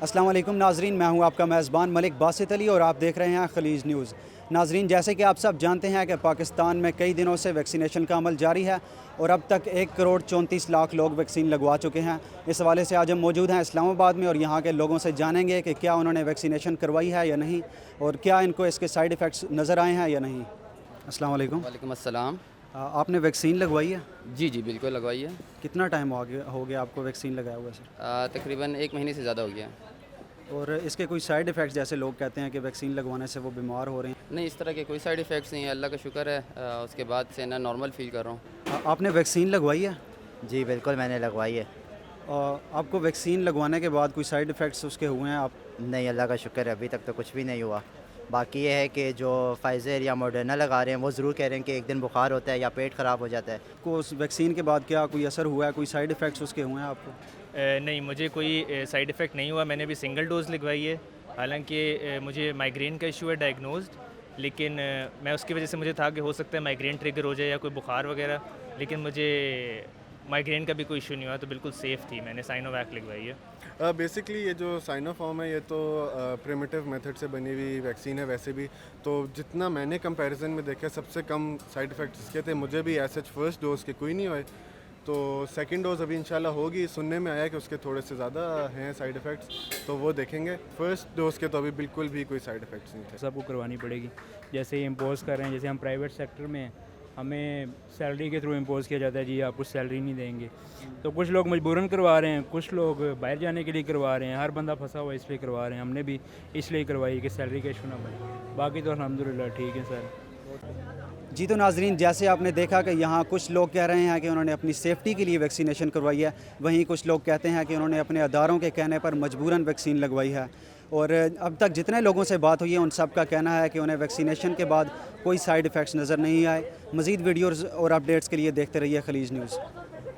अस्सलाम वालेकुम नाजरीन, मैं हूं आपका मेज़बान मलिक बासित अली और आप देख रहे हैं खलीज न्यूज़। नाजरीन, जैसे कि आप सब जानते हैं कि पाकिस्तान में कई दिनों से वैक्सीनेशन का अमल जारी है और अब तक 1,34,00,000 लोग वैक्सीन लगवा चुके हैं। इस हवाले से आज हम मौजूद हैं इस्लामाबाद में और यहाँ के लोगों से जानेंगे कि क्या उन्होंने वैक्सीनेशन करवाई है या नहीं और क्या इनको इसके साइड इफ़ेक्ट्स नज़र आए हैं या नहीं। अस्सलाम वालेकुम। वालेकुम अस्सलाम। आपने वैक्सीन लगवाई है? जी बिल्कुल लगवाई है। कितना टाइम हो गया आपको वैक्सीन लगाया हुआ सर? तकरीबन 1 महीने से ज़्यादा हो गया। और इसके कोई साइड इफ़ेक्ट्स, जैसे लोग कहते हैं कि वैक्सीन लगवाने से वो बीमार हो रहे हैं? नहीं, इस तरह के कोई साइड इफ़ेक्ट्स नहीं है, अल्लाह का शुक्र है। उसके बाद से ना नॉर्मल फील कर रहा हूँ। आपने वैक्सीन लगवाई है? जी बिल्कुल मैंने लगवाई है। आपको वैक्सीन लगवाने के बाद कोई साइड इफ़ेक्ट्स उसके हुए हैं? आप नहीं, अल्लाह का शुक्र है, अभी तक तो कुछ भी नहीं हुआ। बाकी ये है कि जो फाइज़र या मॉडर्ना लगा रहे हैं वो ज़रूर कह रहे हैं कि एक दिन बुखार होता है या पेट ख़राब हो जाता है। को उस वैक्सीन के बाद क्या कोई असर हुआ है, कोई साइड इफ़ेक्ट्स उसके हुए हैं आपको? नहीं, मुझे कोई साइड इफ़ेक्ट नहीं हुआ। मैंने भी सिंगल डोज़ लगवाई है। हालांकि मुझे माइग्रेन का इशू है डायग्नोस्ड, लेकिन मैं उसकी वजह से मुझे था कि हो सकता है माइग्रेन ट्रिगर हो जाए या कोई बुखार वगैरह, लेकिन मुझे माइग्रेन का भी कोई इशू नहीं हुआ, तो बिल्कुल सेफ़ थी। मैंने साइनोवैक लगवाई है। बेसिकली ये जो साइनोफॉर्म है ये तो प्रिमिटिव मेथड से बनी हुई वैक्सीन है। वैसे भी तो जितना मैंने कंपैरिजन में देखा सबसे कम साइड इफ़ेक्ट्स इसके थे। मुझे भी ऐसे फर्स्ट डोज़ के कोई नहीं हुए, तो सेकंड डोज़ अभी इंशाल्लाह होगी। सुनने में आया कि उसके थोड़े से ज़्यादा हैं साइड इफ़ेक्ट्स, तो वो देखेंगे। फर्स्ट डोज़ के तो अभी बिल्कुल भी कोई साइड इफ़ेक्ट्स नहीं थे। सबको करवानी पड़ेगी, जैसे इम्पोज़ कर रहे हैं। जैसे हम प्राइवेट सेक्टर में हमें सैलरी के थ्रू इम्पोज़ किया जाता है, जी आप कुछ सैलरी नहीं देंगे, तो कुछ लोग मजबूरन करवा रहे हैं, कुछ लोग बाहर जाने के लिए करवा रहे हैं। हर बंदा फंसा हुआ इसलिए करवा रहे हैं। हमने भी इसलिए करवाई कि सैलरी का इशू ना बने। बाकी तो अल्हम्दुलिल्लाह ठीक है सर। जी तो नाजरीन, जैसे आपने देखा कि यहाँ कुछ लोग कह रहे हैं कि उन्होंने अपनी सेफ्टी के लिए वैक्सीनेशन करवाई है, वहीं कुछ लोग कहते हैं कि उन्होंने अपने अदारों के कहने पर मजबूरन वैक्सीन लगवाई है। और अब तक जितने लोगों से बात हुई है उन सब का कहना है कि उन्हें वैक्सीनेशन के बाद कोई साइड इफ़ेक्ट्स नज़र नहीं आए। मज़ीद वीडियोज़ और अपडेट्स के लिए देखते रहिए खलीज न्यूज़।